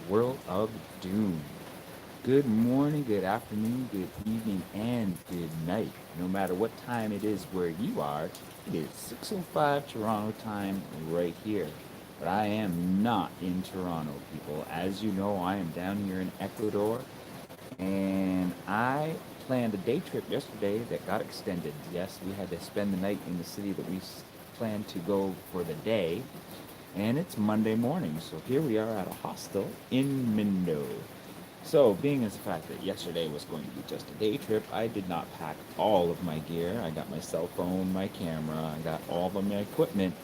World of Doom. Good morning, good afternoon, good evening, and good night. No matter what time it is where you are, it is 6:05 Toronto time right here. But I am not in Toronto, people. As you know, I am down here in Ecuador, and I planned a day trip yesterday that got extended. Yes, we had to spend the night in the city that we planned to go for the day, and it's Monday morning, so here we are at a hostel in Mindo. So, being as the fact that yesterday was going to be just a day trip, I did not pack all of my gear. I got my cell phone, my camera, I got all of my equipment.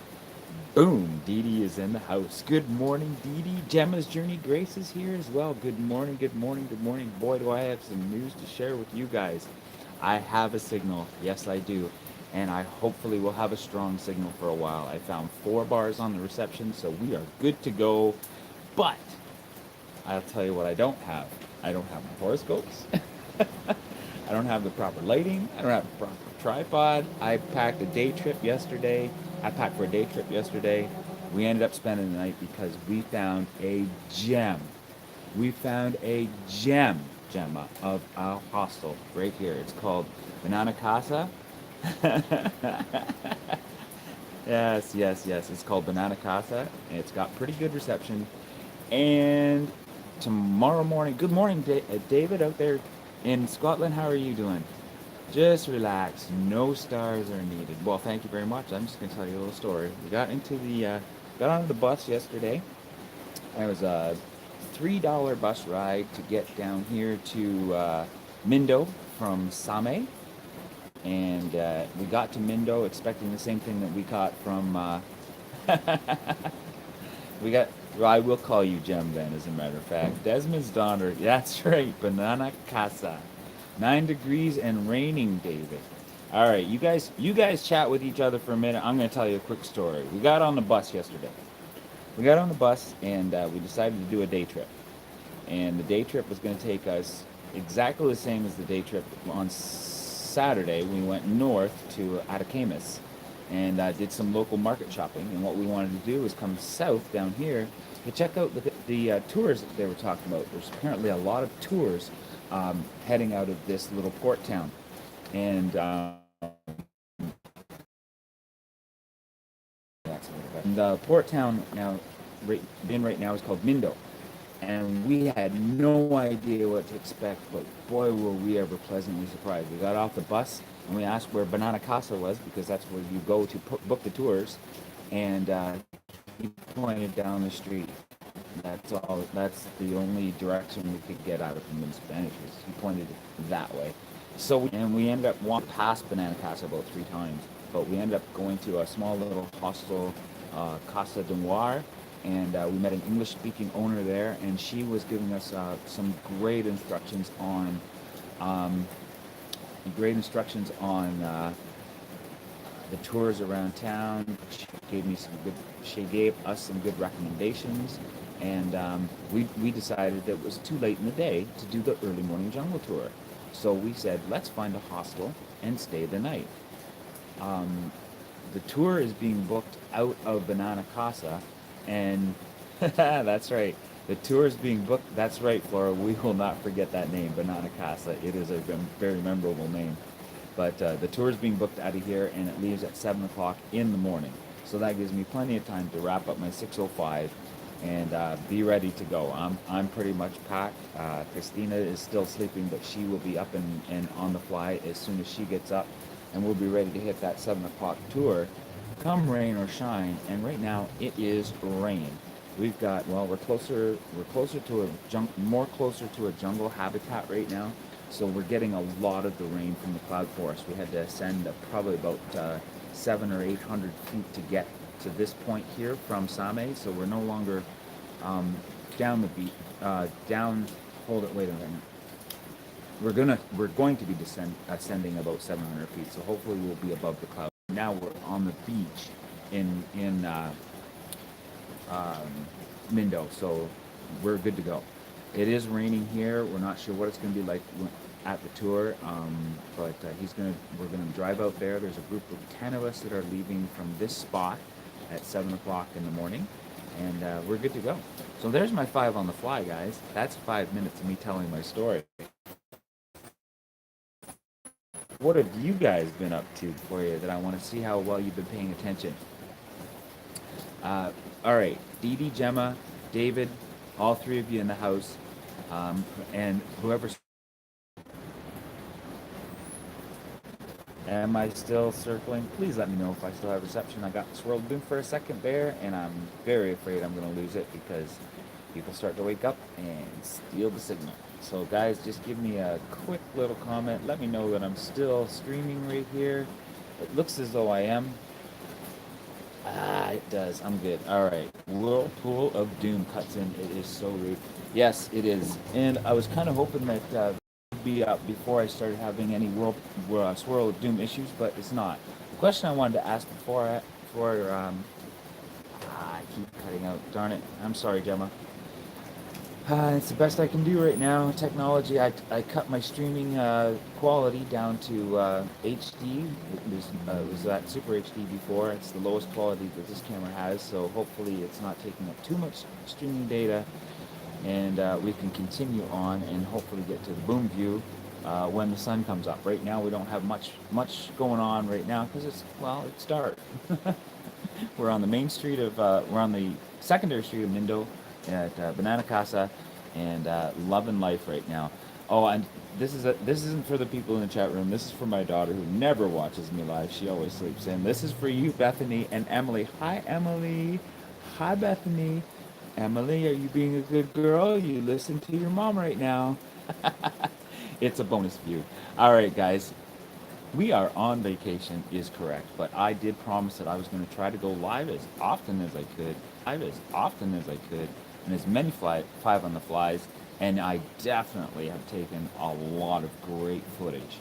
Boom! Dee Dee is in the house. Good morning, Dee Dee. Gemma's Journey Grace is here as well. Good morning, good morning, good morning. Boy, do I have some news to share with you guys. I have a signal. Yes, I do. And I hopefully will have a strong signal for a while. I found 4 bars on the reception, so we are good to go. But I'll tell you what I don't have. I don't have my horoscopes. I don't have the proper lighting. I don't have the proper tripod. I packed a day trip yesterday. I packed for a day trip yesterday. We ended up spending the night because we found a gem. We found a gem, Gemma, of our hostel right here. It's called Banana Casa. Yes, yes, yes. It's called Banana Casa. And it's got pretty good reception. And tomorrow morning, good morning, David, out there in Scotland. How are you doing? Just relax. No stars are needed. Well, thank you very much. I'm just going to tell you a little story. We got onto the bus yesterday. It was a $3 bus ride to get down here to Mindo from Same. And we got to Mindo expecting the same thing that we got from we got. Well, I will call you Jem then, as a matter of fact. Desmond's daughter. That's right. Banana Casa. 9 degrees and raining, David. All right, you guys. You guys chat with each other for a minute. I'm going to tell you a quick story. We got on the bus yesterday. We got on the bus and we decided to do a day trip. And the day trip was going to take us exactly the same as the day trip on Saturday. We went north to Atacamas and did some local market shopping. And what we wanted to do was come south down here to check out the tours that they were talking about. There's apparently a lot of tours heading out of this little port town. And the port town now, right now, is called Mindo. And we had no idea what to expect, but boy, were we ever pleasantly surprised. We got off the bus and we asked where Banana Casa was because that's where you go to book the tours. And he pointed down the street. That's all. That's the only direction we could get out of him in Spanish. He pointed that way. And we ended up walking past Banana Casa about 3 times, but we ended up going to a small little hostel, Casa de Noir, and we met an English-speaking owner there, and she was giving us some um, great instructions on the tours around town. She gave us some good recommendations, and we decided that it was too late in the day to do the early morning jungle tour. So we said, let's find a hostel and stay the night. Um, the tour is being booked out of Banana Casa, and that's right. The tour is being booked. That's right, Flora. We will not forget that name, Banana Casa. It is a very memorable name. But the tour is being booked out of here, and it leaves at 7 o'clock in the morning. So that gives me plenty of time to wrap up my 6:05 and be ready to go. I'm pretty much packed. Christina is still sleeping, but she will be up and on the fly as soon as she gets up, and we'll be ready to hit that 7 o'clock tour, come rain or shine. And right now it is raining. We've got we're closer to more closer to a jungle habitat right now, so we're getting a lot of the rain from the cloud forest. We had to ascend probably about 700 or 800 feet to get to this point here from Same, so we're no longer down the beach. Down. Hold it. Wait a minute. We're going to be ascending about 700 feet, so hopefully we'll be above the clouds. Now we're on the beach in um, Mindo, so we're good to go. It is raining here. We're not sure what it's going to be like at the tour, but we're gonna drive out there. There's a group of 10 of us that are leaving from this spot at 7 o'clock in the morning, and we're good to go. So there's my five on the fly, guys. That's 5 minutes of me telling my story. What have you guys been up to for you that I want to see how well you've been paying attention? All right, Dee Dee, Gemma, David, all three of you in the house, and whoever's. Am I still circling? Please let me know if I still have reception. I got swirled in for a second there, and I'm very afraid I'm going to lose it because people start to wake up and steal the signal. So, guys, just give me a quick little comment. Let me know that I'm still streaming right here. It looks as though I am. Ah, it does. I'm good. All right. Whirlpool of Doom cuts in. It is so rude. Yes, it is. And I was kind of hoping that would be up before I started having any swirl of Doom issues, but it's not. The question I wanted to ask I keep cutting out. Darn it. I'm sorry, Gemma. It's the best I can do right now. Technology. I cut my streaming quality down to HD. It was at Super HD before. It's the lowest quality that this camera has, so hopefully it's not taking up too much streaming data, and we can continue on and hopefully get to the boom view when the sun comes up. Right now we don't have much going on right now because it's dark. We're on the secondary street of Mindo at Banana Casa, and loving life right now. Oh, and this isn't for the people in the chat room. This is for my daughter who never watches me live. She always sleeps in. This is for you, Bethany and Emily. Hi, Emily. Hi, Bethany. Emily, are you being a good girl? You listen to your mom right now. It's a bonus view. All right, guys. We are on vacation is correct, but I did promise that I was going to try to go live as often as I could, and as many five on the flies, and I definitely have taken a lot of great footage.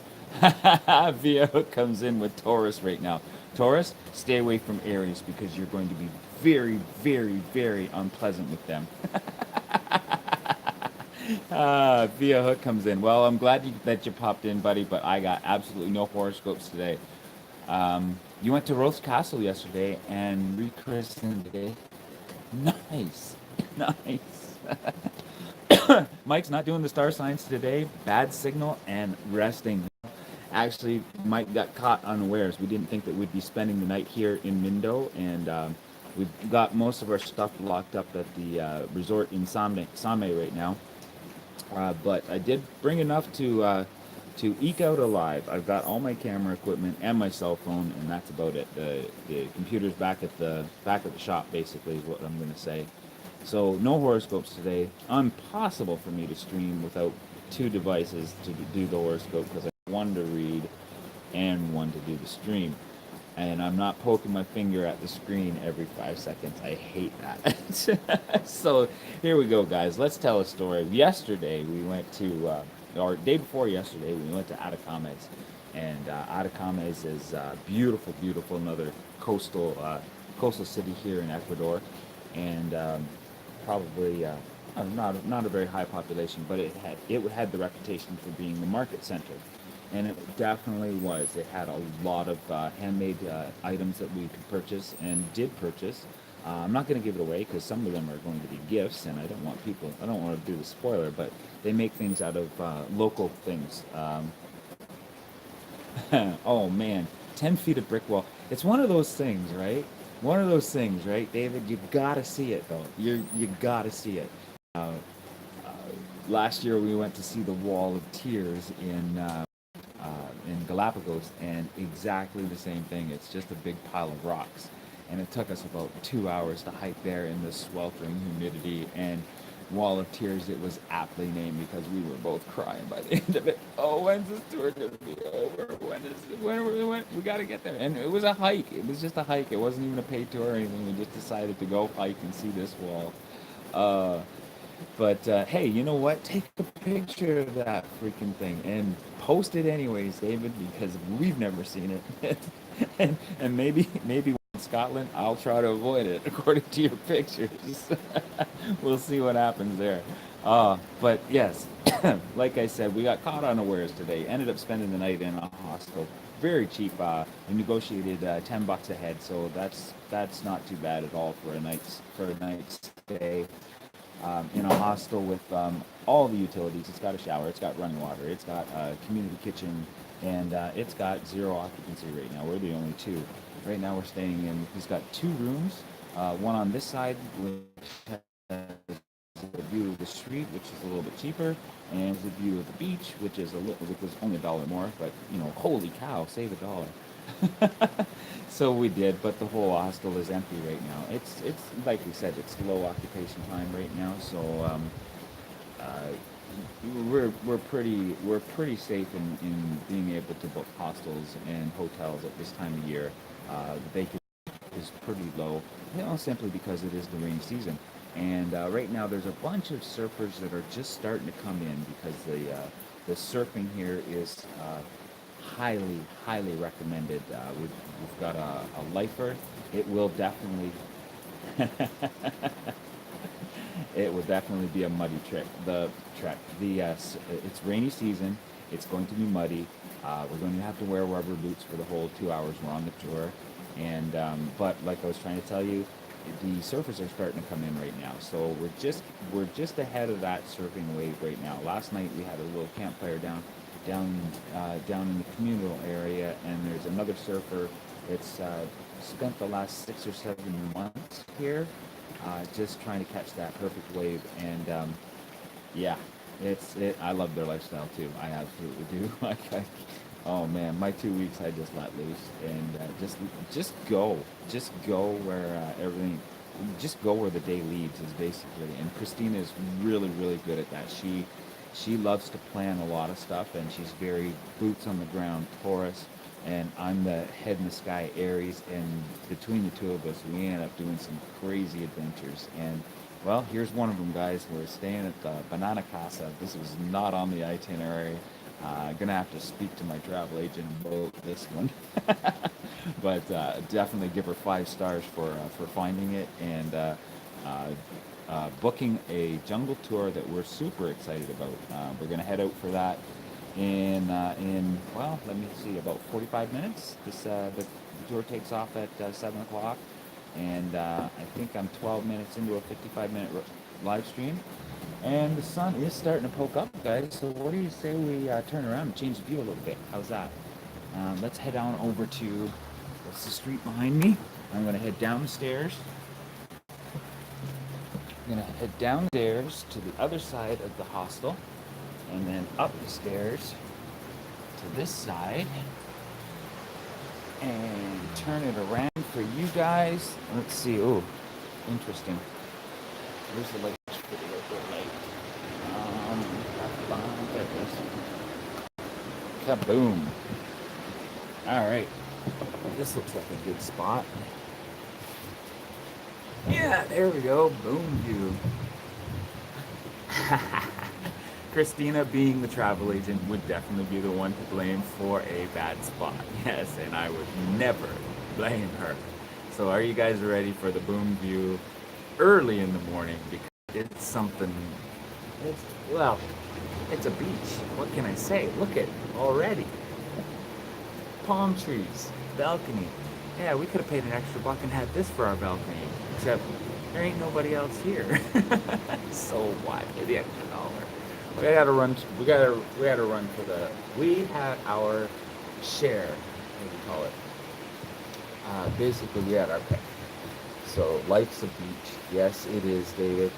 Via Hook comes in with Taurus right now. Taurus, stay away from Aries because you're going to be very, very, very unpleasant with them. Via Hook comes in. Well, I'm glad that you popped in, buddy, but I got absolutely no horoscopes today. You went to Roast Castle yesterday and rechristened it. Nice. Nice. Mike's not doing the star signs today. Bad signal and resting. Actually, Mike got caught unawares. We didn't think that we'd be spending the night here in Mindo, and we've got most of our stuff locked up at the resort in Same right now. But I did bring enough to eke out alive. I've got all my camera equipment and my cell phone, and that's about it. The computer's back at the shop, basically, is what I'm going to say. So no horoscopes today. Impossible for me to stream without two devices to do the horoscope because I have one to read and one to do the stream. And I'm not poking my finger at the screen every 5 seconds. I hate that. So here we go, guys. Let's tell a story. Yesterday we went to, or day before yesterday, we went to Atacames, and Atacames is beautiful, beautiful. Another coastal city here in Ecuador, and probably not a very high population, but it had the reputation for being the market center, and it definitely was. It had a lot of handmade items that we could purchase and did purchase. I'm not going to give it away because some of them are going to be gifts, and I don't want to do the spoiler, but they make things out of local things. Oh man, 10 feet of brick wall. It's one of those things, right? One of those things, right, David? You gotta see it though. You gotta see it. Uh, Last year we went to see the Wall of Tears in Galapagos, and exactly the same thing. It's just a big pile of rocks, and it took us about 2 hours to hike there in the sweltering humidity. And Wall of Tears, it was aptly named because we were both crying by the end of it. Oh, when's this tour gonna be over? When we gotta get there? And it was a hike. It was just a hike. It wasn't even a paid tour or anything. We just decided to go hike and see this wall. Uh, but hey, you know what? Take a picture of that freaking thing and post it anyways, David, because we've never seen it. And maybe in Scotland, I'll try to avoid it according to your pictures. We'll see what happens there. But yes, like I said, we got caught unawares today. Ended up spending the night in a hostel. very cheap. We negotiated $10 a head, so that's not too bad at all for a night's stay in a hostel with all the utilities. It's got a shower, it's got running water, it's got a community kitchen, and it's got zero occupancy right now. We're the only two. Right now we're staying in. He's got two rooms, one on this side, which has a view of the street, which is a little bit cheaper, and the view of the beach, which was only $1 more. But holy cow, save $1. So we did, but the whole hostel is empty right now. It's like we said, it's low occupation time right now, so uh, we're pretty safe in being able to book hostels and hotels at this time of year. The vacancy is pretty low, simply because it is the rainy season. And right now, there's a bunch of surfers that are just starting to come in because the surfing here is highly, highly recommended. We've got a lifer. It will definitely it will definitely be a muddy trek. The trek. It's rainy season. It's going to be muddy. We're going to have to wear rubber boots for the whole 2 hours we're on the tour. And but like I was trying to tell you, the surfers are starting to come in right now. So we're just ahead of that surfing wave right now. Last night we had a little campfire down in the communal area, and there's another surfer that's spent the last 6 or 7 months here, just trying to catch that perfect wave. And yeah, I love their lifestyle too. I absolutely do. Oh man, my 2 weeks I just let loose and just go where just go where the day leads is basically. And Christina is really really good at that. She loves to plan a lot of stuff, and she's very boots on the ground Taurus, and I'm the head in the sky Aries, and between the two of us, we end up doing some crazy adventures. And well, here's one of them, guys. We're staying at the Banana Casa. This was not on the itinerary. Gonna have to speak to my travel agent about this one, but definitely give her 5 stars for finding it and booking a jungle tour that we're super excited about. We're gonna head out for that in well, let me see, about 45 minutes. The tour takes off at 7 o'clock, and I think I'm 12 minutes into a 55-minute live stream. And the sun is starting to poke up, guys. So what do you say we turn around and change the view a little bit? How's that? Let's head on over to, what's the street behind me? I'm going to head down the stairs. I'm going to head downstairs to the other side of the hostel, and then up the stairs to this side, and turn it around for you guys. Let's see. Oh, interesting. Where's the light? Kaboom. All right. This looks like a good spot. Yeah, there we go. Boom view. Christina, being the travel agent, would definitely be the one to blame for a bad spot. Yes, and I would never blame her. So are you guys ready for the boom view early in the morning? Because it's something, well, it's a beach. What can I say? Look at already. Palm trees, balcony. Yeah, we could have paid an extra buck and had this for our balcony. Except there ain't nobody else here. So why pay the extra $1? We gotta run. For the. We had our share. What do you call it? Basically, we had our pick. So life's a beach. Yes, it is, David.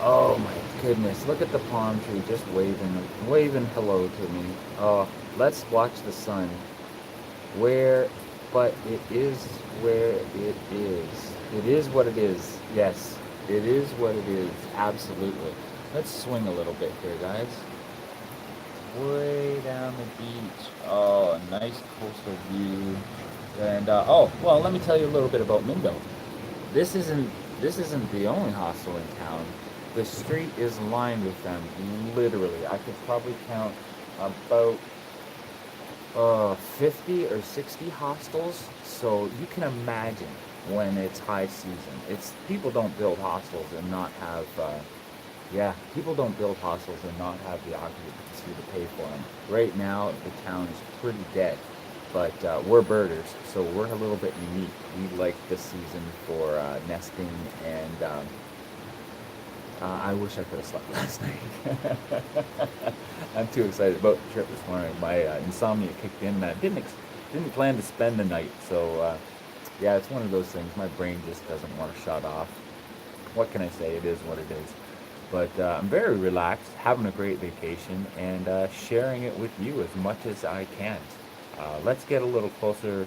Oh my goodness! Look at the palm tree just waving hello to me. Oh, let's watch the sun. But it is where it is. It is what it is. Yes, it is what it is. Absolutely. Let's swing a little bit here, guys. Way down the beach. Oh, a nice coastal view. And oh, well, let me tell you a little bit about Mindo. This isn't the only hostel in town. The street is lined with them. Literally, I could probably count about 50 or 60 hostels. So you can imagine when it's high season. People don't build hostels and not have. People don't build hostels and not have the occupancy to pay for them. Right now, the town is pretty dead. but we're birders, so we're a little bit unique. We like this season for nesting, and I wish I could have slept last night. I'm too excited about the trip this morning. My insomnia kicked in. Didn't plan to spend the night, so yeah, it's one of those things. My brain just doesn't want to shut off. What can I say? It is what it is. But I'm very relaxed, having a great vacation, and sharing it with you as much as I can. Let's get a little closer.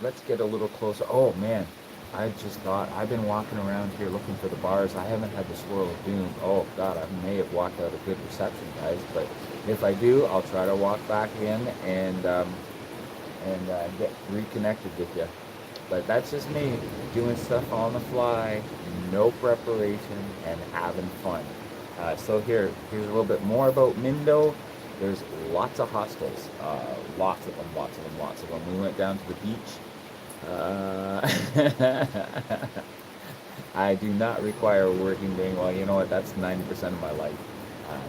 Let's get a little closer. Oh man, I just thought I've been walking around here looking for the bars. I haven't had the swirl of doom. Oh God, I may have walked out a good reception, guys. But if I do, I'll try to walk back in and get reconnected with you. But that's just me doing stuff on the fly, no preparation, and having fun. Here's a little bit more about Mindo. There's lots of hostels, lots of them, lots of them, lots of them. We went down to the beach. I do not require a working day. Well, you know what? That's 90% of my life.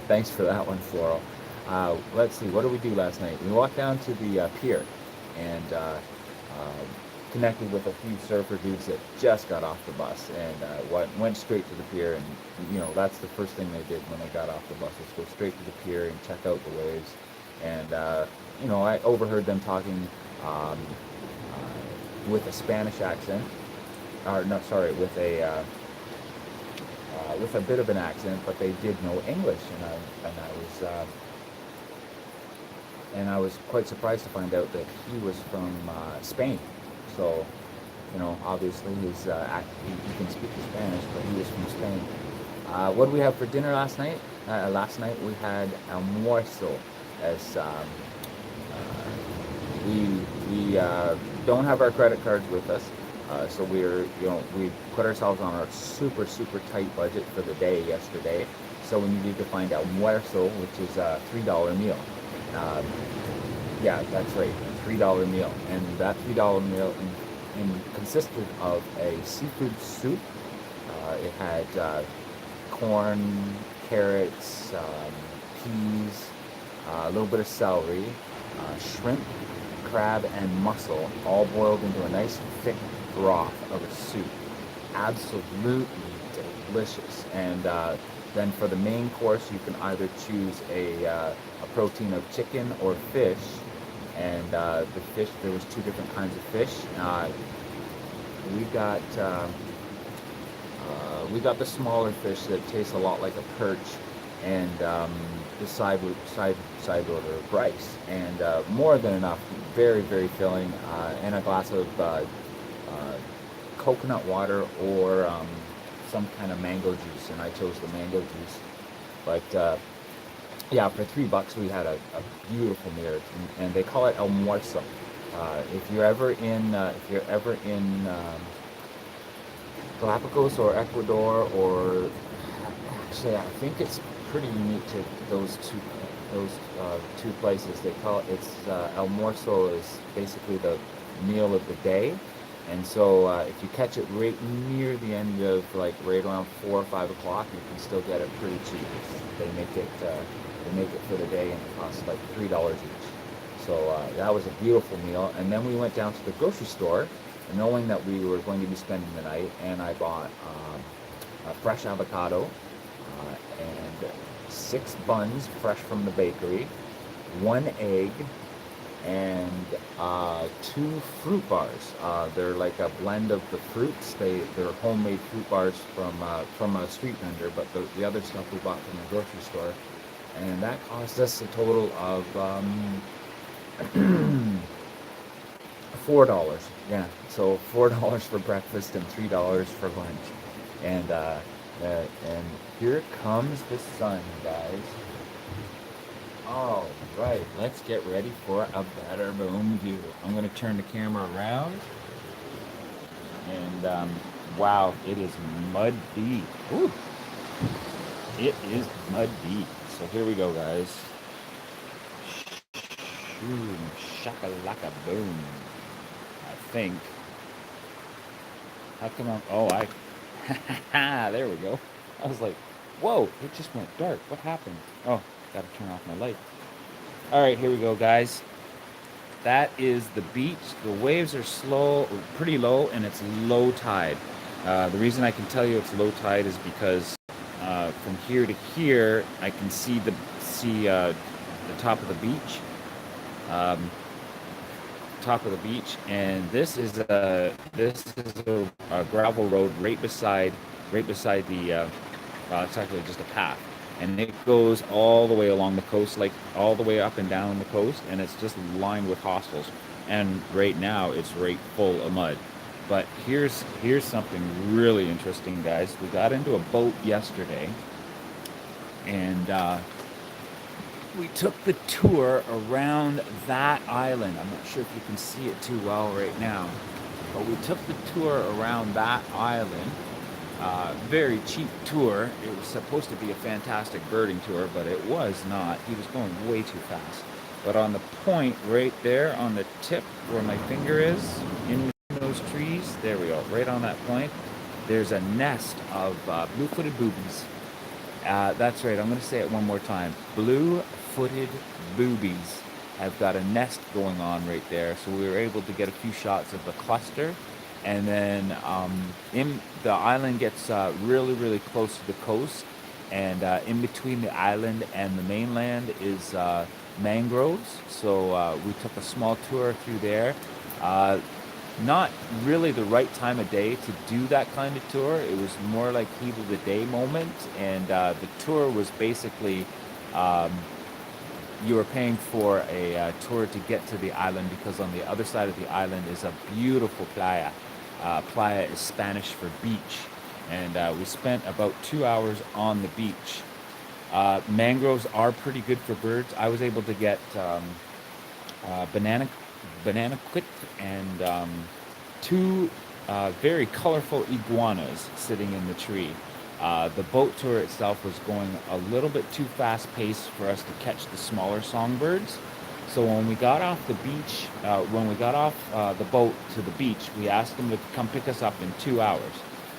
Thanks for that one, Floral. Let's see. What did we do last night? We walked down to the pier and connected with a few surfer dudes that just got off the bus and went straight to the pier. And that's the first thing they did when they got off the bus was go straight to the pier and check out the waves. And I overheard them talking with a Spanish accent, or no, sorry, with a bit of an accent, but they did know English, and I was quite surprised to find out that he was from Spain. So, obviously he can speak Spanish, but he was from Spain. What did we have for dinner last night? Last night we had almuerzo, as we don't have our credit cards with us, so we put ourselves on a super super tight budget for the day yesterday. So we needed to find almuerzo, which is a $3 meal. Yeah, that's right, a $3 meal, and that $3 meal consisted of a seafood soup. It had corn, carrots, peas, a little bit of celery, shrimp, crab, and mussel, all boiled into a nice thick broth of a soup. Absolutely delicious. And then for the main course, you can either choose a protein of chicken or fish. And the fish, there was two different kinds of fish. We got the smaller fish that tastes a lot like a perch, and the side order of rice, and more than enough, very very filling, and a glass of coconut water or some kind of mango juice, and I chose the mango juice. But yeah, for $3 we had a beautiful meal, and they call it almuerzo. If you're ever in Galapagos or Ecuador, or actually I think it's pretty unique to those two places. They call it's almuerzo is basically the meal of the day, and so if you catch it right near the end of right around 4 or 5 o'clock, you can still get it pretty cheap. They make it for the day, and it costs like $3 each. So that was a beautiful meal, and then we went down to the grocery store, knowing that we were going to be spending the night, and I bought a fresh avocado and 6 buns fresh from the bakery, 1 egg, and 2 fruit bars. They're like a blend of the fruits. They're homemade fruit bars from a street vendor, but the other stuff we bought from the grocery store, and that cost us a total of $4. Yeah, so $4 for breakfast and $3 for lunch, and here comes the sun, guys. All right, let's get ready for a better boom view. I'm gonna turn the camera around, and wow, it is mud deep. Ooh, it is mud deep. So here we go, guys. Boom, shakalaka boom. I think. How come I'm? Oh, there we go. I was like, whoa, it just went dark. What happened? Oh, gotta turn off my light. All right, here we go, guys. that is the beach. The waves are slow, pretty low, and it's low tide. The reason I can tell you it's low tide is because from here to here, I can see the top of the beach, um, top of the beach, and this is a gravel road right beside the. It's actually just a path, and it goes all the way along the coast, like all the way up and down the coast, and it's just lined with hostels. And right now, it's right full of mud. But here's something really interesting, guys. We got into a boat yesterday, and we took the tour around that island. I'm not sure if you can see it too well right now, but we took the tour around that island. Very cheap tour. It was supposed to be a fantastic birding tour, but it was not. He was going way too fast. But on the point right there, on the tip where my finger is, in between those trees, there we go, right on that point, there's a nest of blue-footed boobies. That's right. I'm going to say it one more time. Blue-footed boobies have got a nest going on right there. So we were able to get a few shots of the cluster, and then in the island gets really, really close to the coast, and in between the island and the mainland is mangroves. So we took a small tour through there. Uh, Not really the right time of day to do that kind of tour. It was more like heat of the day moment, and the tour was basically um, you were paying for a tour to get to the island because on the other side of the island is a beautiful playa. Playa is Spanish for beach, and we spent about 2 hours on the beach. Mangroves are pretty good for birds. I was able to get banana quit and two very colorful iguanas sitting in the tree. The boat tour itself was going a little bit too fast paced for us to catch the smaller songbirds. So when we got off the beach, when we got off the boat to the beach, we asked them to come pick us up in 2 hours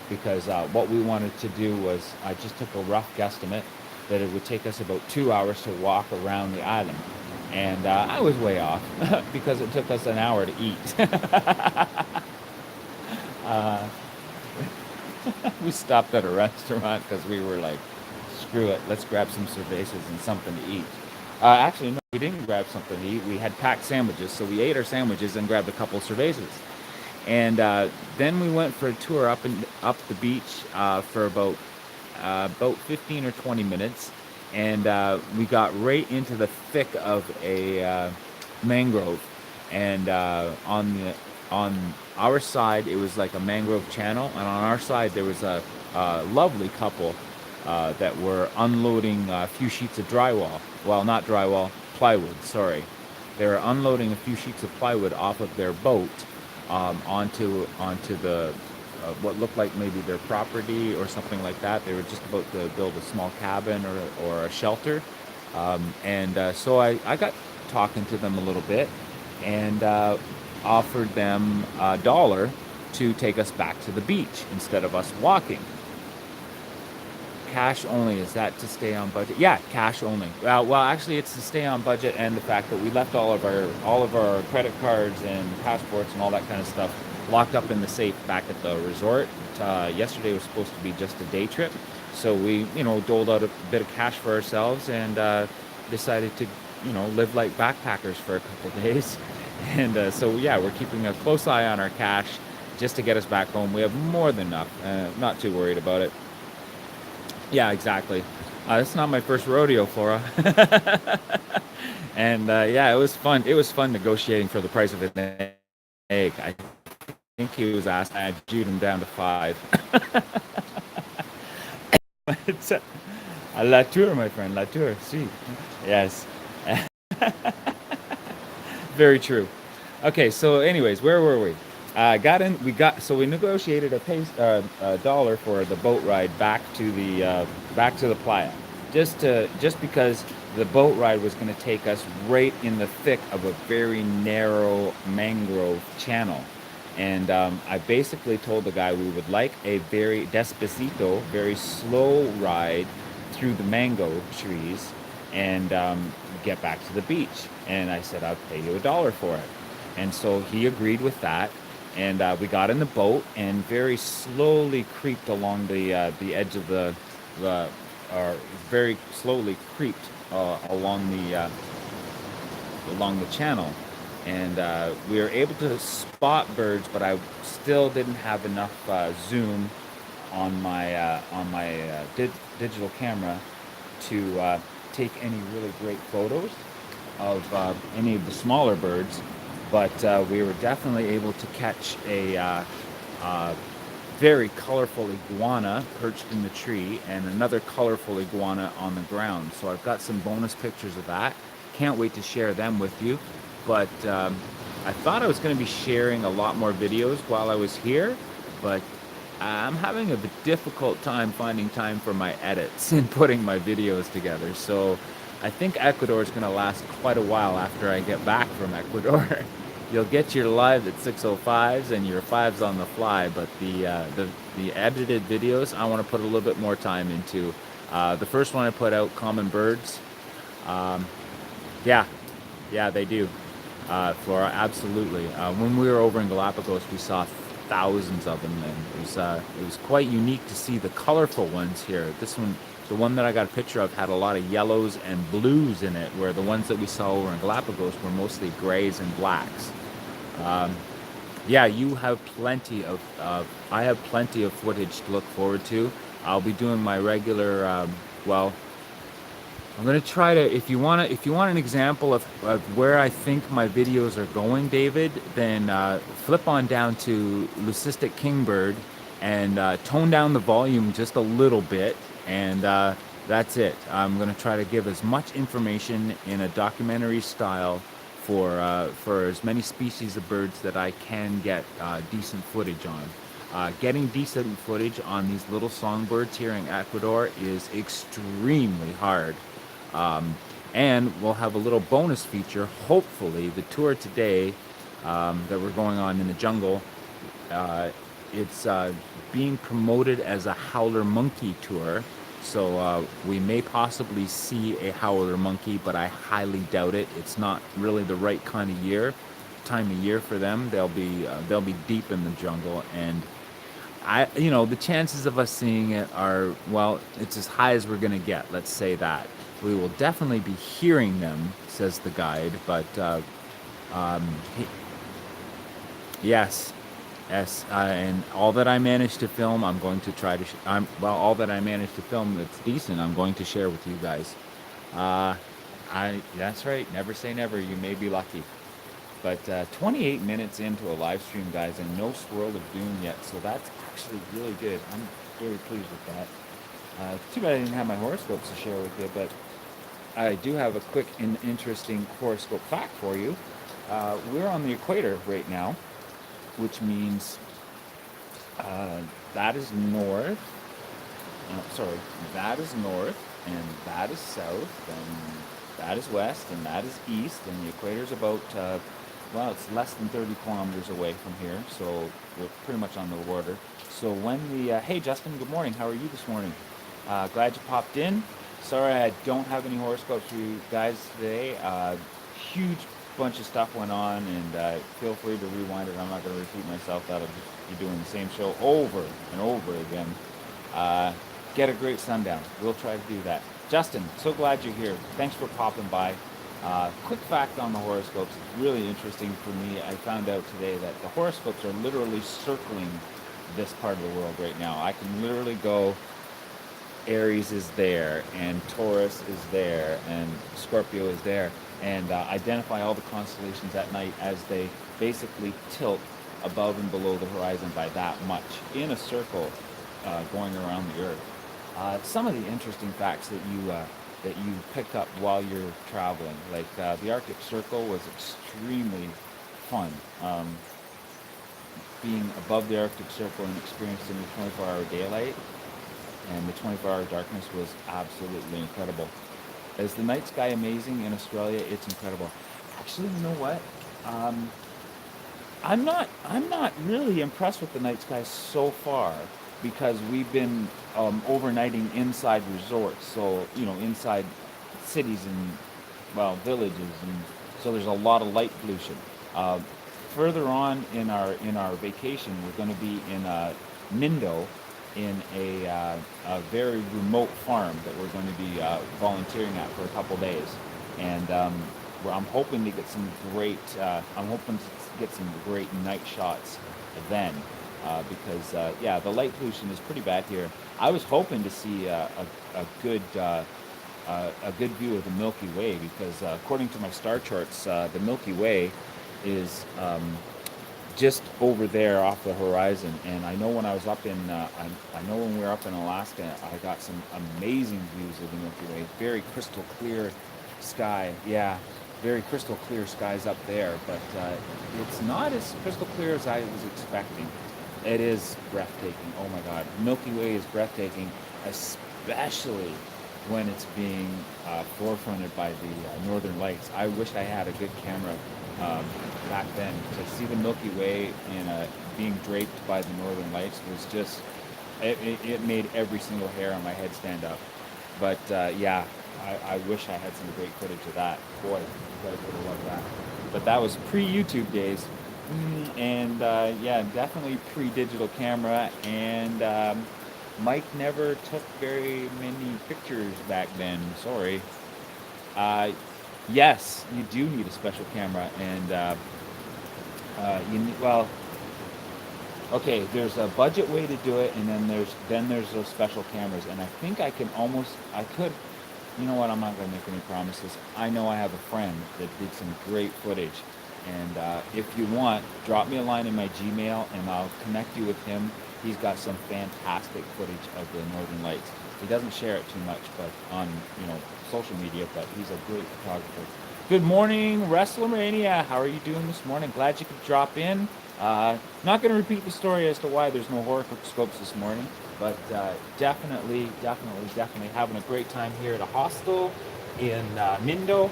because what we wanted to do was, I just took a rough guesstimate that it would take us about 2 hours to walk around the island. And I was way off because it took us an hour to eat. uh, we stopped at a restaurant because we were like, screw it, let's grab some cervezas and something to eat. Actually, no, we didn't grab something to eat. We had packed sandwiches, so we ate our sandwiches and grabbed a couple cervezas. And then we went for a tour up the beach for about 15 or 20 minutes, and we got right into the thick of a mangrove. And on our side, it was like a mangrove channel, and on our side, there was a lovely couple that were unloading a few sheets of drywall. Well, not drywall, plywood. Sorry, they were unloading a few sheets of plywood off of their boat onto the what looked like maybe their property or something like that. They were just about to build a small cabin or a shelter. So I got talking to them a little bit and offered them $1 to take us back to the beach instead of us walking. Cash only. Is that to stay on budget? Yeah, cash only. Well, actually, it's to stay on budget, and the fact that we left all of our credit cards and passports and all that kind of stuff locked up in the safe back at the resort. Yesterday was supposed to be just a day trip, so we, doled out a bit of cash for ourselves and decided to, live like backpackers for a couple of days. And so yeah, we're keeping a close eye on our cash just to get us back home. We have more than enough. Not too worried about it. Yeah, exactly. It's not my first rodeo, Flora. And yeah, it was fun. It was fun negotiating for the price of an egg. I think he was asked. I jewed him down to 5. It's a la tour, my friend. La tour. See, yes, very true. Okay, so anyways, where were we? Got in. So we negotiated a $1 for the boat ride back to the playa, just because the boat ride was going to take us right in the thick of a very narrow mangrove channel. And I basically told the guy we would like a very despacito, very slow ride through the mango trees, and get back to the beach. And I said, I'll pay you $1 for it. And so he agreed with that. And we got in the boat and very slowly creeped along the edge of the or very slowly creeped along the channel, and we were able to spot birds, but I still didn't have enough zoom on my digital camera to take any really great photos of any of the smaller birds. But we were definitely able to catch a very colorful iguana perched in the tree and another colorful iguana on the ground. So I've got some bonus pictures of that. Can't wait to share them with you. But I thought I was going to be sharing a lot more videos while I was here, but I'm having a difficult time finding time for my edits and putting my videos together. So I think Ecuador is going to last quite a while after I get back from Ecuador. You'll get your live at 6:05s and your fives on the fly, but the edited videos I want to put a little bit more time into. The first one I put out, Common Birds. Um, yeah, yeah, they do. Flora, absolutely. When we were over in Galapagos, we saw thousands of them, and it was quite unique to see the colorful ones here. This one, the one that I got a picture of, had a lot of yellows and blues in it, where the ones that we saw over in Galapagos were mostly grays and blacks. Um, yeah, you have plenty of. I have plenty of footage to look forward to. I'll be doing my regular. Well, I'm gonna try to. If you want an example of where I think my videos are going, David, then flip on down to Leucistic Kingbird and tone down the volume just a little bit, and that's it. I'm gonna try to give as much information in a documentary style for as many species of birds that I can get decent footage on. Getting decent footage on these little songbirds here in Ecuador is extremely hard. Um, and we'll have a little bonus feature. Hopefully, the tour today that we're going on in the jungle, uh, it's being promoted as a howler monkey tour. So we may possibly see a howler monkey, but I highly doubt it. It's not really the right time of year for them. They'll be deep in the jungle, and the chances of us seeing it are, well, it's as high as we're gonna get. Let's say that. We will definitely be hearing them, says the guide. But um, he, yes, yes, and all that I managed to film, I'm going to try to. All that I managed to film that's decent, I'm going to share with you guys. Uh, that's right. Never say never. You may be lucky. But 28 minutes into a live stream, guys, and no swirl of doom yet. So that's actually really good. I'm very pleased with that. Too bad I didn't have my horoscopes to share with you, but I do have a quick and interesting horoscope fact for you. We're on the equator right now, which means that is north. Sorry, that is north, and that is south, and that is west, and that is east, and the equator is about, it's less than 30 kilometers away from here, so we're pretty much on the border. So hey Justin, good morning, how are you this morning? Glad you popped in. Sorry I don't have any horoscopes for you guys today. Huge bunch of stuff went on, and feel free to rewind it. I'm not going to repeat myself. That'll just be doing the same show over and over again. Get a great sundown. We'll try to do that. Justin, so glad you're here. Thanks for popping by. Quick fact on the horoscopes. It's really interesting for me. I found out today that the horoscopes are literally circling this part of the world right now. I can literally go, Aries is there, and Taurus is there, and Scorpio is there, and identify all the constellations at night as they basically tilt above and below the horizon by that much in a circle going around the Earth. Some of the interesting facts that you pick up while you're traveling, like the Arctic Circle was extremely fun. Being above the Arctic Circle and experiencing the 24-hour daylight and the 24-hour darkness was absolutely incredible. Is the night sky amazing in Australia? It's incredible. Actually, you know what? I'm not really impressed with the night sky so far because we've been overnighting inside resorts. So inside cities and, well, villages, and so there's a lot of light pollution. Uh, Further on in our vacation, we're going to be in Mindo, in a very remote farm that we're going to be volunteering at for a couple days, and I'm hoping to get some great. I'm hoping to get some great night shots then, because yeah, the light pollution is pretty bad here. I was hoping to see a good. A good view of the Milky Way because, according to my star charts, the Milky Way is just over there off the horizon. And I know when I was up in, I know when we were up in Alaska, I got some amazing views of the Milky Way. Very crystal clear sky. Yeah, very crystal clear skies up there, but it's not as crystal clear as I was expecting. It is breathtaking. Oh my God, Milky Way is breathtaking, especially when it's being forefronted by the Northern Lights. I wish I had a good camera um, back then to see the Milky Way in being draped by the Northern Lights was just it made every single hair on my head stand up. But yeah, I wish I had some great footage of that. Boy, you guys would have loved that. But that was pre-YouTube days. And yeah, definitely pre-digital camera. And Mike never took very many pictures back then. Sorry. Uh, yes, you do need a special camera, and you need, well, okay. There's a budget way to do it, and then there's those special cameras. And I think I could. You know what? I'm not going to make any promises. I know I have a friend that did some great footage, and if you want, drop me a line in my Gmail, and I'll connect you with him. He's got some fantastic footage of the Northern Lights. He doesn't share it too much, but on social media. But he's a great photographer. Good morning, WrestleMania. How are you doing this morning? Glad you could drop in. Not going to repeat the story as to why there's no horoscopes this morning, but definitely having a great time here at a hostel in Mindo.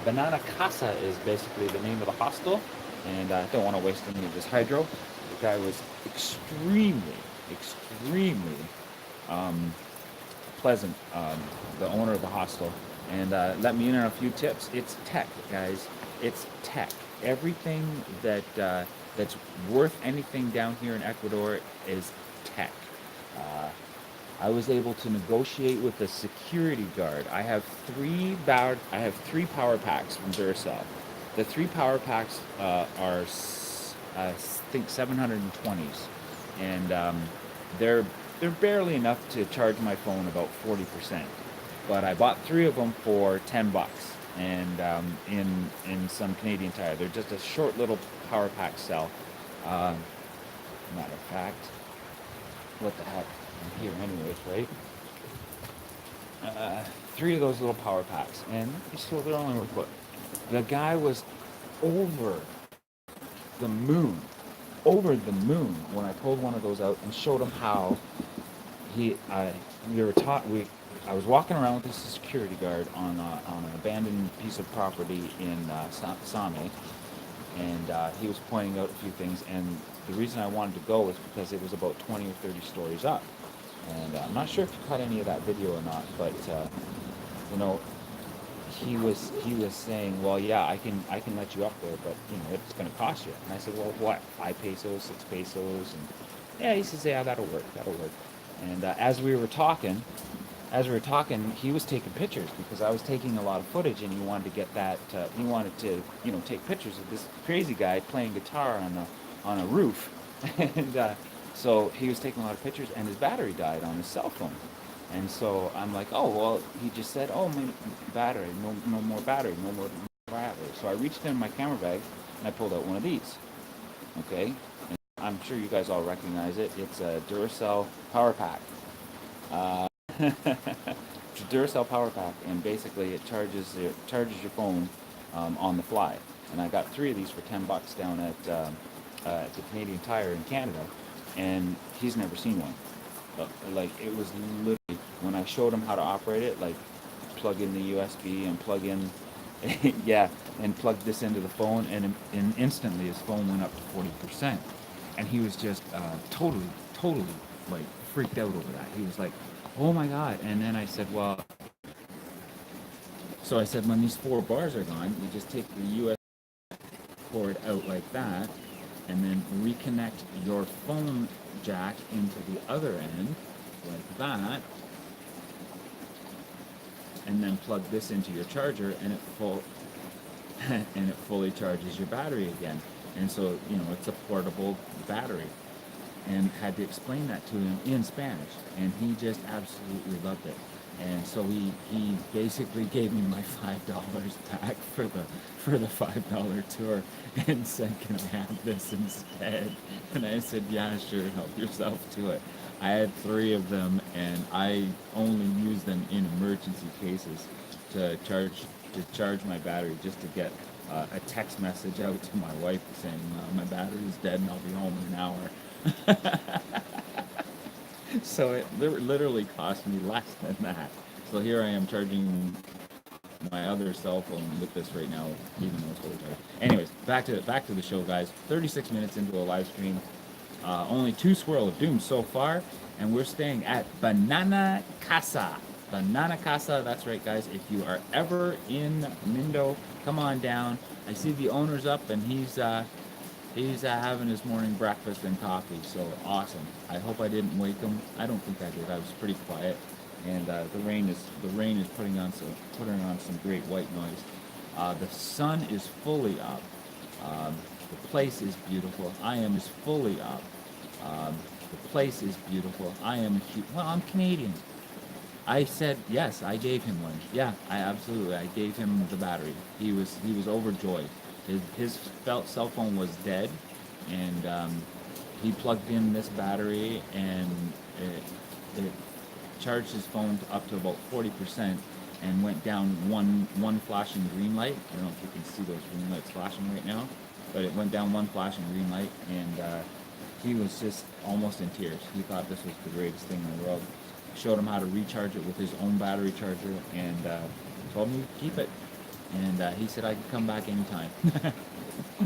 Banana Casa is basically the name of the hostel, and I don't want to waste any of this hydro. The guy was extremely um, pleasant, the owner of the hostel, and let me in on a few tips. It's tech, guys. It's tech. Everything that's worth anything down here in Ecuador is tech. Uh, I was able to negotiate with a security guard. I have three power packs from Duracell. The three power packs are I think 720s, and they're barely enough to charge my phone about 40%. But I bought three of them for $10, and in some Canadian Tire. They're just a short little power pack cell. Uh, Matter of fact, what the heck? I'm here anyways, right? Three of those little power packs, and so they're only worth what? The guy was over the moon, over the moon when I pulled one of those out and showed him how he. We were taught we. I was walking around with this security guard on an abandoned piece of property in Same, and he was pointing out a few things. And the reason I wanted to go was because it was about 20 or 30 stories up. And I'm not sure if you caught any of that video or not, but you know, he was saying, well, yeah, I can let you up there, but it's going to cost you. And I said, well, what? 5 pesos, 6 pesos, and yeah, he says, yeah, that'll work. And as we were talking, he was taking pictures because I was taking a lot of footage, and he wanted to get that. He wanted to, take pictures of this crazy guy playing guitar on a roof, and so he was taking a lot of pictures, and his battery died on his cell phone. And so I'm like, oh well, he just said, oh, my battery, no more battery, no more battery. So I reached in my camera bag and I pulled out one of these. Okay, and I'm sure you guys all recognize it. It's a Duracell power pack. It's a Duracell power pack, and basically it charges your phone on the fly. And I got three of these for $10 down at the Canadian Tire in Canada, and he's never seen one. Like, it was literally, when I showed him how to operate it, like plug in the USB and plug in, yeah, and plug this into the phone, and instantly his phone went up to 40%, and he was just totally like freaked out over that. He was like, oh my God. And then I said, well, So I said, when these 4 bars are gone, you just take the USB cord out like that, and then reconnect your phone jack into the other end, like that, and then plug this into your charger, and it fully charges your battery again. And so, it's a portable battery. And had to explain that to him in Spanish, and he just absolutely loved it. And so he basically gave me my $5 back for the $5 tour, and said, "Can I have this instead?" And I said, "Yeah, sure, help yourself to it." I had 3 of them, and I only use them in emergency cases to charge my battery, just to get a text message out to my wife saying, "My battery's dead and I'll be home in an hour." So it literally cost me less than that. So here I am charging my other cell phone with this right now, even though it's fully charged. Anyways, back to the show, guys. 36 minutes into a live stream. Only 2 Swirl of Doom so far, and we're staying at Banana Casa. Banana Casa, that's right, guys. If you are ever in Mindo, come on down. I see the owner's up, and he's having his morning breakfast and coffee, so awesome. I hope I didn't wake him. I don't think I did. I was pretty quiet, and the rain is putting on some great white noise. The sun is fully up. The place is beautiful. I am is fully up. The place is beautiful. I am well, I'm Canadian. I said yes. I gave him one. Yeah, I gave him the battery. He was overjoyed. His cell phone was dead, and he plugged in this battery, and it charged his phone up to about 40%, and went down one flashing green light. I don't know if you can see those green lights flashing right now, but it went down one flashing green light, and he was just almost in tears. He thought this was the greatest thing in the world. Showed him how to recharge it with his own battery charger, and told me to keep it. And he said I could come back anytime,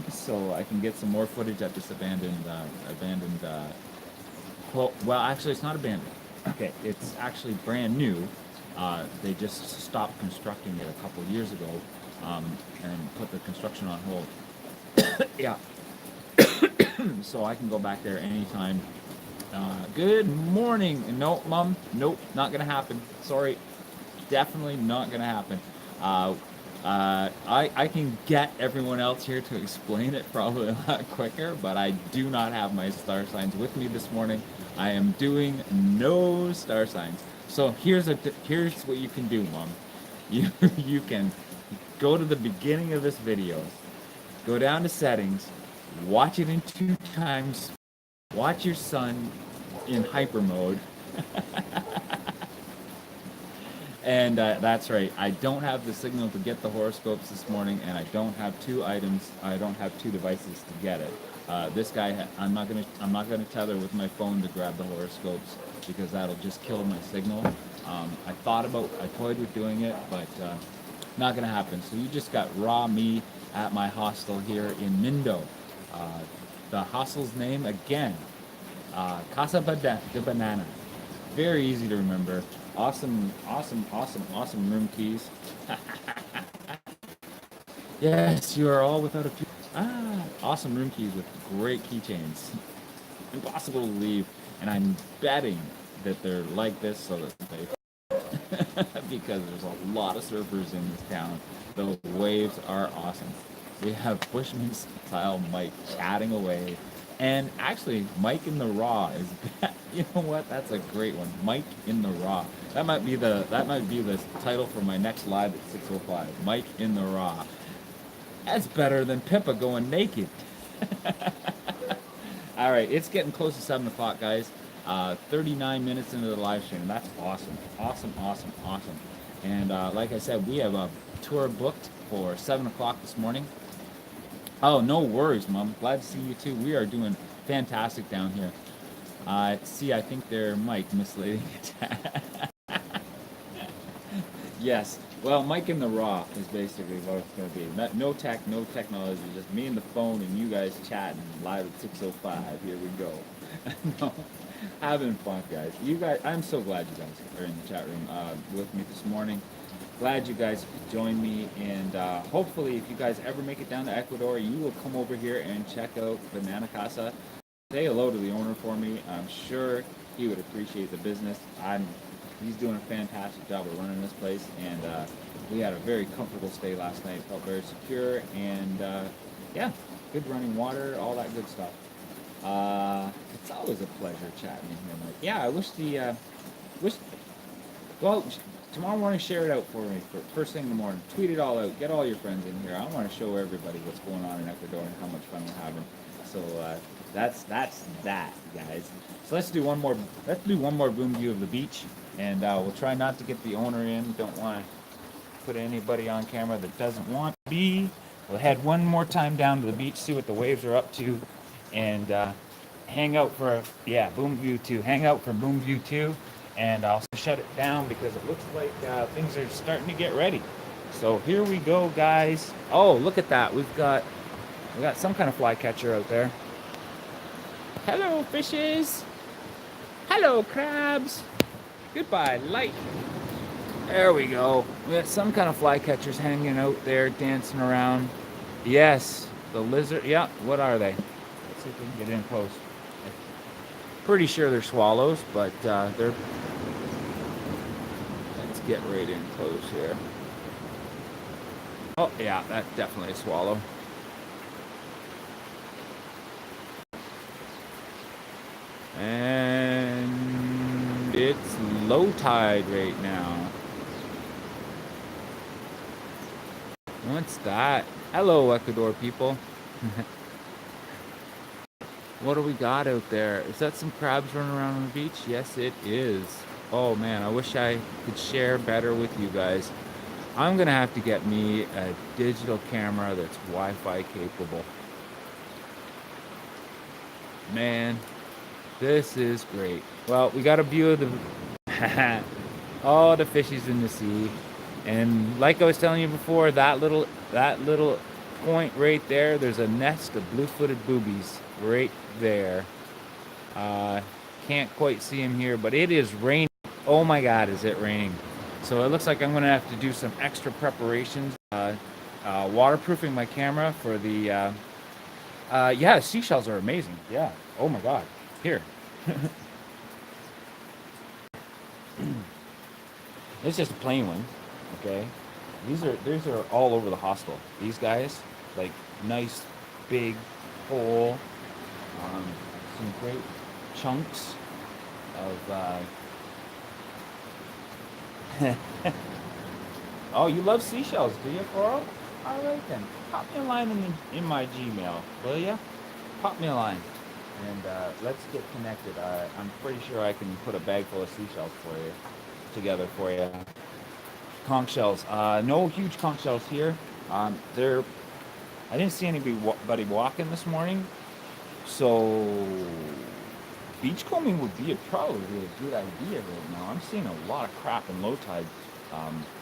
so I can get some more footage at this abandoned. Well, actually, it's not abandoned. Okay, it's actually brand new. They just stopped constructing it a couple years ago, and put the construction on hold. Yeah, so I can go back there anytime. Good morning. No, Mom. Nope, not gonna happen. Sorry, definitely not gonna happen. I can get everyone else here to explain it probably a lot quicker, but I do not have my star signs with me this morning. I am doing no star signs. So here's what you can do, Mom. You can go to the beginning of this video, go down to settings, watch it in 2 times, watch your son in hyper mode. And that's right. I don't have the signal to get the horoscopes this morning, and I don't have 2 items. I don't have 2 devices to get it. This guy, I'm not gonna tether with my phone to grab the horoscopes, because that'll just kill my signal. I toyed with doing it, but not gonna happen. So you just got raw me at my hostel here in Mindo. The hostel's name again, Casa de Banana. Very easy to remember. Awesome room keys. Yes, you are all without a key. Awesome room keys with great keychains. Impossible to leave, and I'm betting that they're like this so that they because there's a lot of surfers in this town. The waves are awesome. We have Bushman style Mike chatting away. And actually, Mike in the Raw is, you know what? That's a great one. Mike in the Raw. That might be the title for my next live at 6:05. Mike in the Raw. That's better than Pippa going naked. All right, it's getting close to 7 o'clock, guys. 39 minutes into the live stream. That's awesome. And like I said, we have a tour booked for 7 o'clock this morning. Oh, no worries, Mom. Glad to see you too. We are doing fantastic down here. See, I think they're Mike misleading it. Yes. Well, Mike in the Raw is basically what it's going to be. No technology, just me and the phone and you guys chatting live at 6:05. Here we go. No, having fun, guys. You guys, I'm so glad you guys are in the chat room with me this morning. glad you guys joined me. And hopefully, if you guys ever make it down to Ecuador, you will come over here and check out Banana Casa. Say hello to the owner for me. I'm sure he would appreciate the business. He's doing a fantastic job of running this place, and we had a very comfortable stay last night. Felt very secure, and yeah, good running water, all that good stuff. It's always a pleasure chatting in here, Mike. Yeah, I wish wish well, tomorrow morning, share it out for me. For first thing in the morning, tweet it all out. Get all your friends in here. I want to show everybody what's going on in Ecuador and how much fun we're having. So that's that, guys. So let's do one more. Let's do one more boom view of the beach, and we'll try not to get the owner in. Don't want to put anybody on camera that doesn't want to be. We'll head one more time down to the beach, see what the waves are up to, and hang out for boom view 2. Hang out for boom view 2, and I'll shut it down because it looks like things are starting to get ready. So here we go, guys. Oh, look at that. We got some kind of flycatcher out there. Hello, fishes. Hello, crabs. Goodbye, light. There we go. We got some kind of flycatchers hanging out there, dancing around. Yes, the lizard. Yeah, what are they? Let's see if we can get in close. Pretty sure they're swallows, but they're. Let's get right in close here. Oh, yeah, that's definitely a swallow. And it's low tide right now. What's that? Hello, Ecuador people. What do we got out there? Is that some crabs running around on the beach? Yes, it is. Oh man, I wish I could share better with you guys. I'm gonna have to get me a digital camera that's Wi-Fi capable. Man, this is great. Well, we got a view of the all the fishies in the sea. And like I was telling you before, that little point right there, there's a nest of blue-footed boobies right there. Can't quite see them here, but it is raining. Oh my God, is it raining? So it looks like I'm gonna have to do some extra preparations. Waterproofing my camera for the. Yeah, seashells are amazing. Yeah. Oh my God. Here. It's just a plain one. Okay. These are all over the hostel. These guys, like nice, big, whole, some great chunks of. Oh, you love seashells, do you, Coral? All right then. Pop me a line in my Gmail, will ya? Pop me a line, and let's get connected. I'm pretty sure I can put a bag full of seashells for you, together for you. Conch shells. No huge conch shells here. They're. I didn't see anybody walking this morning, so beachcombing would be probably a good idea right now. I'm seeing a lot of crap in low tide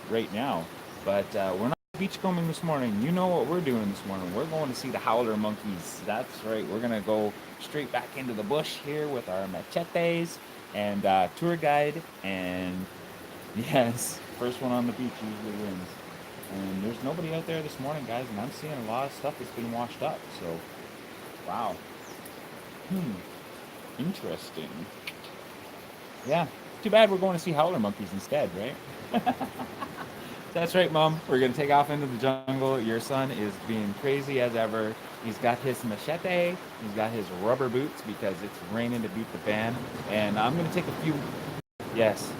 right now, but we're not beachcombing this morning. You know what we're doing this morning? We're going to see the howler monkeys. That's right. We're gonna go straight back into the bush here with our machetes and tour guide. And yes, first one on the beach usually wins. And there's nobody out there this morning, guys, and I'm seeing a lot of stuff that's been washed up. So, wow. Interesting. Yeah. Too bad we're going to see howler monkeys instead, right? That's right, Mom. We're going to take off into the jungle. Your son is being crazy as ever. He's got his machete. He's got his rubber boots because it's raining to beat the fan. And I'm going to take a few... Yes.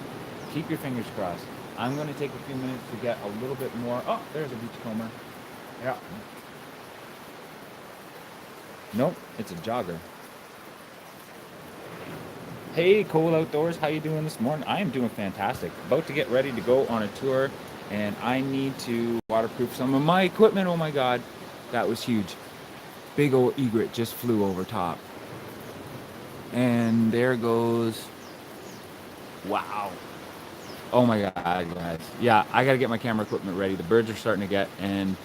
Keep your fingers crossed. I'm going to take a few minutes to get a little bit more... Oh, there's a beachcomber. Yeah. Nope, it's a jogger. Hey, Cole Outdoors, how you doing this morning? I am doing fantastic. About to get ready to go on a tour, and I need to waterproof some of my equipment. Oh my God, that was huge. Big old egret just flew over top. And there goes... Wow. Oh my God, guys. Yeah, I gotta get my camera equipment ready. The birds are starting to get, and...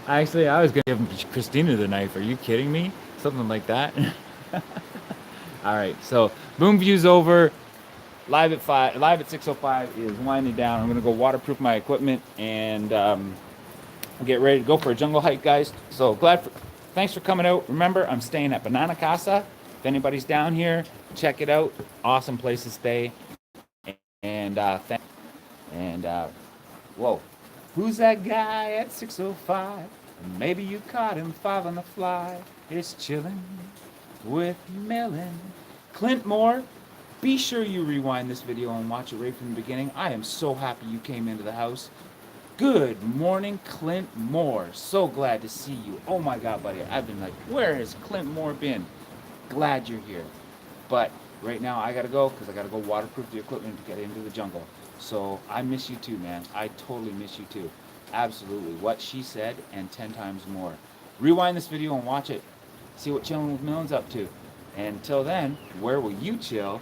Actually, I was gonna give Christina the knife. Are you kidding me? Something like that. All right, so boom view's over. Live at 5, live at 6:05 is winding down. I'm gonna go waterproof my equipment and get ready to go for a jungle hike, guys. So thanks for coming out. Remember, I'm staying at Banana Casa. If anybody's down here, check it out. Awesome place to stay. And and whoa, who's that guy at 6:05? Maybe you caught him 5 on the fly. It's chillin' with Melon. Clint Moore, be sure you rewind this video and watch it right from the beginning. I am so happy you came into the house. Good morning, Clint Moore. So glad to see you. Oh my God, buddy. I've been like, where has Clint Moore been? Glad you're here. But right now I gotta go because I gotta go waterproof the equipment to get into the jungle. So I miss you too, man. I totally miss you too. Absolutely. What she said and 10 times more. Rewind this video and watch it. See what Chillin' with Melon's up to. And until then, where will you chill?